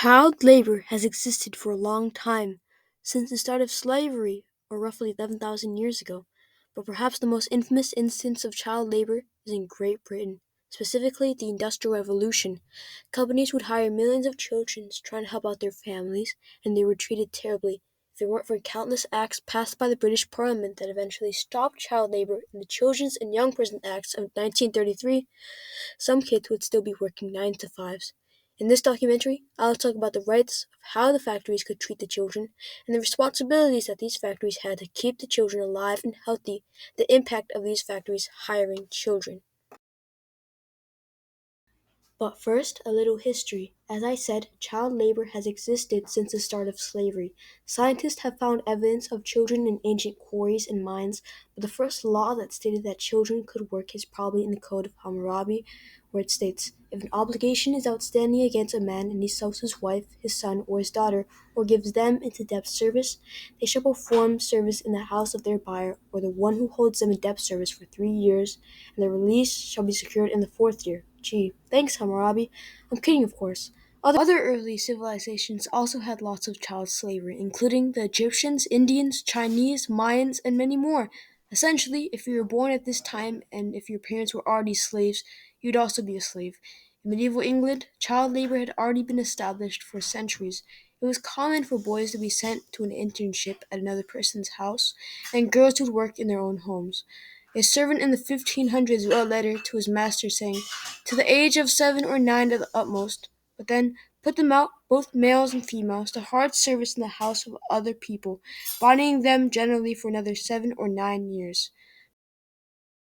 Child labor has existed for a long time, since the start of slavery, or roughly 11,000 years ago. But perhaps the most infamous instance of child labor is in Great Britain, specifically the Industrial Revolution. Companies would hire millions of children to try to help out their families, and they were treated terribly. If it weren't for countless acts passed by the British Parliament that eventually stopped child labor in the Children's and Young Person Acts of 1933, some kids would still be working 9 to 5s. In this documentary, I'll talk about the rights of how the factories could treat the children and the responsibilities that these factories had to keep the children alive and healthy, the impact of these factories hiring children. But first, a little history. As I said, child labor has existed since the start of slavery. Scientists have found evidence of children in ancient quarries and mines, but the first law that stated that children could work is probably in the Code of Hammurabi, where it states, if an obligation is outstanding against a man and he sells his wife, his son, or his daughter, or gives them into debt service, they shall perform service in the house of their buyer, or the one who holds them in debt service for 3 years, and their release shall be secured in the fourth year. Gee, thanks, Hammurabi. I'm kidding, of course. Other early civilizations also had lots of child slavery, including the Egyptians, Indians, Chinese, Mayans, and many more. Essentially, if you were born at this time and if your parents were already slaves, you'd also be a slave. In medieval England, child labor had already been established for centuries. It was common for boys to be sent to an internship at another person's house, and girls would work in their own homes. A servant in the 1500s wrote a letter to his master saying, to the age of 7 or 9 at the utmost, but then put them out, both males and females, to hard service in the house of other people, binding them generally for another 7 or 9 years.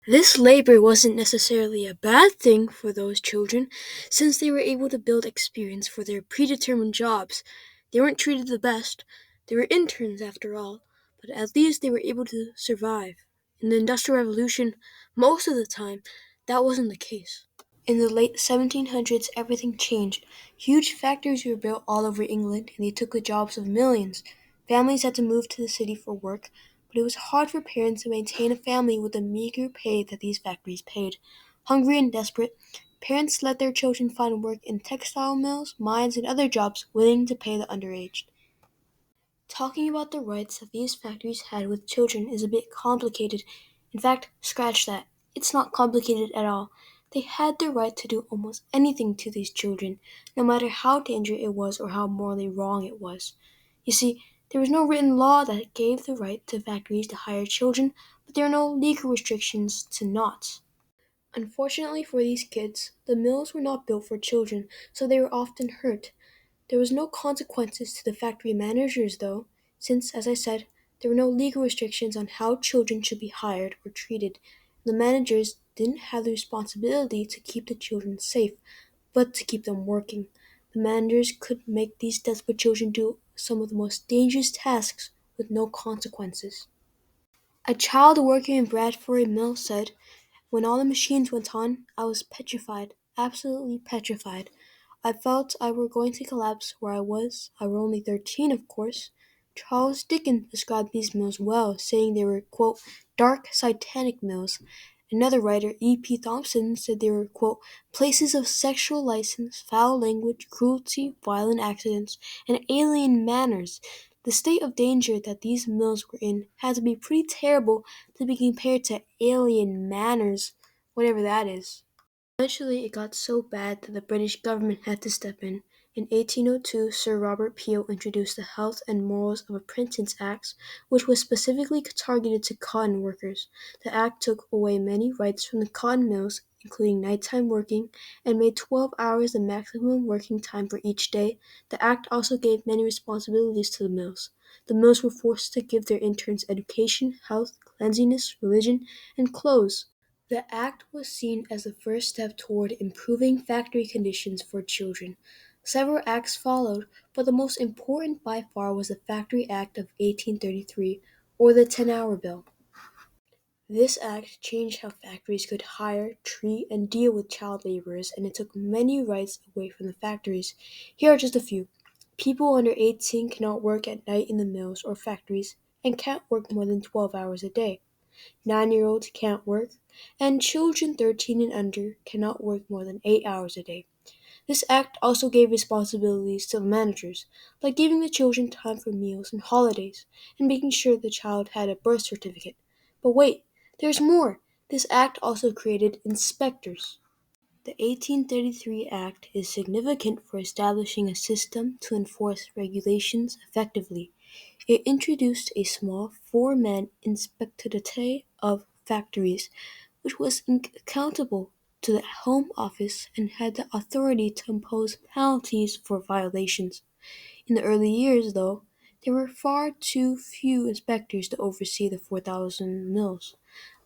This labor wasn't necessarily a bad thing for those children, since they were able to build experience for their predetermined jobs. They weren't treated the best. They were interns after all, but at least they were able to survive. In the Industrial Revolution, most of the time, that wasn't the case. In the late 1700s, everything changed. Huge factories were built all over England, and they took the jobs of millions. Families had to move to the city for work, but it was hard for parents to maintain a family with the meager pay that these factories paid. Hungry and desperate, parents let their children find work in textile mills, mines, and other jobs willing to pay the underage. Talking about the rights that these factories had with children is a bit complicated. In fact, scratch that. It's not complicated at all. They had the right to do almost anything to these children, no matter how dangerous it was or how morally wrong it was. You see, there was no written law that gave the right to factories to hire children, but there are no legal restrictions to not. Unfortunately for these kids, the mills were not built for children, so they were often hurt. There was no consequences to the factory managers, though, since, as I said, there were no legal restrictions on how children should be hired or treated. The managers didn't have the responsibility to keep the children safe, but to keep them working. The managers could make these desperate children do some of the most dangerous tasks with no consequences. A child working in Bradford Mill said, when all the machines went on, I was petrified, absolutely petrified. I felt I were going to collapse where I was. I were only 13, of course. Charles Dickens described these mills well, saying they were, quote, dark, satanic mills. Another writer, E.P. Thompson, said they were, quote, places of sexual license, foul language, cruelty, violent accidents, and alien manners. The state of danger that these mills were in had to be pretty terrible to be compared to alien manners, whatever that is. Eventually, it got so bad that the British government had to step in. In 1802, Sir Robert Peel introduced the Health and Morals of Apprentice Act, which was specifically targeted to cotton workers. The act took away many rights from the cotton mills, including nighttime working, and made 12 hours the maximum working time for each day. The act also gave many responsibilities to the mills. The mills were forced to give their interns education, health, cleanliness, religion, and clothes. The act was seen as the first step toward improving factory conditions for children. Several acts followed, but the most important by far was the Factory Act of 1833, or the 10-Hour Bill. This act changed how factories could hire, treat, and deal with child laborers, and it took many rights away from the factories. Here are just a few. People under 18 cannot work at night in the mills or factories and can't work more than 12 hours a day. 9-year-olds can't work, and children 13 and under cannot work more than 8 hours a day. This act also gave responsibilities to the managers, like giving the children time for meals and holidays, and making sure the child had a birth certificate. But wait, there's more. This act also created inspectors. The 1833 Act is significant for establishing a system to enforce regulations effectively. It introduced a small four-man inspectorate of factories, which was accountable to the Home Office and had the authority to impose penalties for violations. In the early years, though, there were far too few inspectors to oversee the 4,000 mills,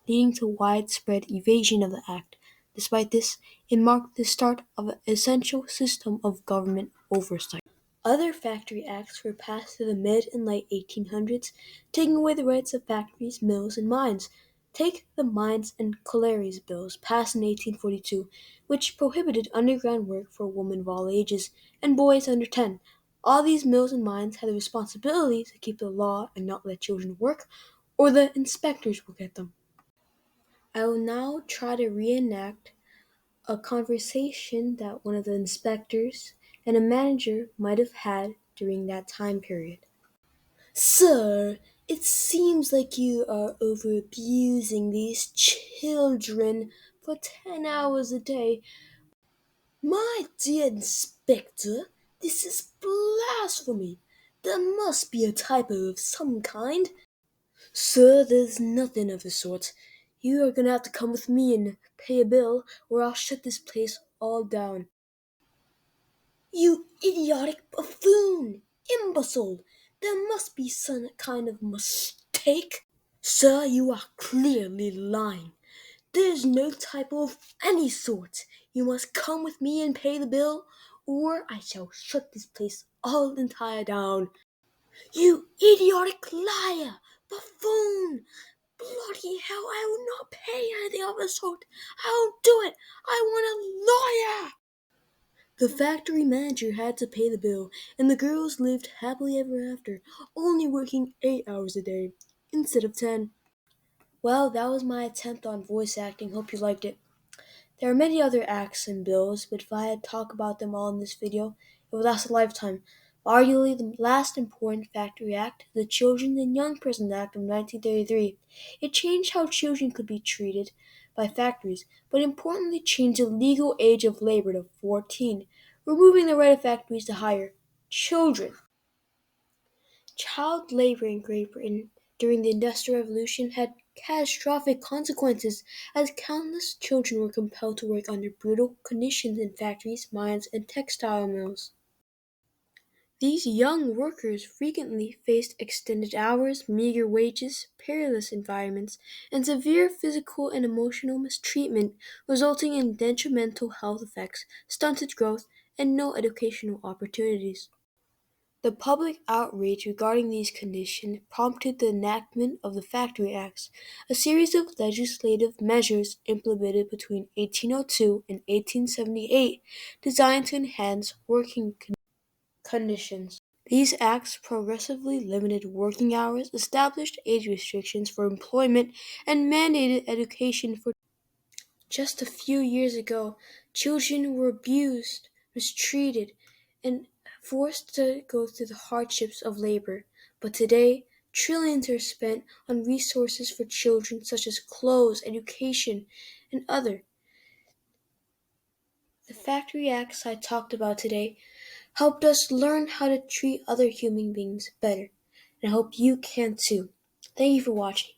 leading to widespread evasion of the Act. Despite this, it marked the start of an essential system of government oversight. Other factory acts were passed in the mid and late 1800s, taking away the rights of factories, mills, and mines. Take the Mines and Collieries Bills, passed in 1842, which prohibited underground work for women of all ages and boys under 10. All these mills and mines had the responsibility to keep the law and not let children work, or the inspectors would get them. I will now try to reenact a conversation that one of the inspectors and a manager might have had during that time period. Sir, it seems like you are over abusing these children for 10 hours a day. My dear inspector, this is blasphemy. There must be a typo of some kind. Sir, there's nothing of the sort. You are gonna have to come with me and pay a bill, or I'll shut this place all down. You idiotic buffoon! Imbecile! There must be some kind of mistake. Sir, you are clearly lying. There's no typo of any sort. You must come with me and pay the bill, or I shall shut this place all entire down. You idiotic liar! Buffoon! Bloody hell, I will not pay anything of the sort. I won't do it. I want a lawyer. The factory manager had to pay the bill, and the girls lived happily ever after, only working 8 hours a day instead of 10. Well, that was my attempt on voice acting. Hope you liked it. There are many other acts and bills, but if I had to talk about them all in this video, it would last a lifetime. Arguably, the last important factory act, the Children and Young Persons Act of 1933. It changed how children could be treated by factories, but importantly changed the legal age of labor to 14, removing the right of factories to hire children. Child labor in Great Britain during the Industrial Revolution had catastrophic consequences, as countless children were compelled to work under brutal conditions in factories, mines, and textile mills. These young workers frequently faced extended hours, meager wages, perilous environments, and severe physical and emotional mistreatment, resulting in detrimental health effects, stunted growth, and no educational opportunities. The public outrage regarding these conditions prompted the enactment of the Factory Acts, a series of legislative measures implemented between 1802 and 1878 designed to enhance working conditions. These acts progressively limited working hours, established age restrictions for employment, and mandated education for just a few years ago. Children were abused, mistreated, and forced to go through the hardships of labor. But today, trillions are spent on resources for children such as clothes, education, and other. The Factory Acts I talked about today helped us learn how to treat other human beings better, and I hope you can too. Thank you for watching.